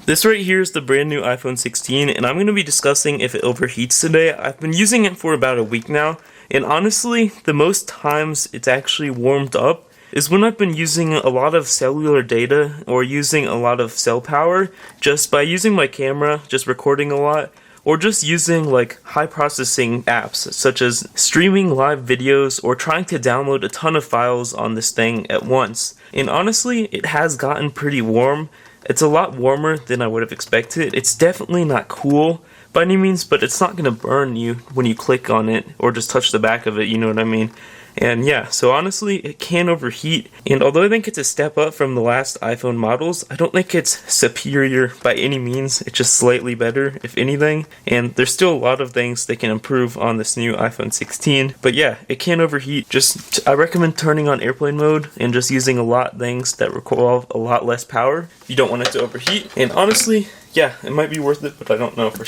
This right here is the brand new iPhone 16, and I'm going to be discussing if it overheats today. I've been using it for about a week now, and honestly, the most times it's actually warmed up is when I've been using a lot of cellular data or using a lot of cell power just by using my camera, just recording a lot, or just using like high processing apps such as streaming live videos or trying to download a ton of files on this thing at once. And honestly, it has gotten pretty warm. It's a lot warmer than I would have expected. It's definitely not cool by any means, but it's not going to burn you when you click on it or just touch the back of it, you know what I mean? And yeah, so honestly, it can overheat, and although I think it's a step up from the last iPhone models, I don't think it's superior by any means. It's just slightly better, if anything, and there's still a lot of things they can improve on this new iPhone 16, but yeah, it can overheat. I recommend turning on airplane mode and just using a lot of things that require a lot less power. You don't want it to overheat, and honestly, yeah, it might be worth it, but I don't know for sure.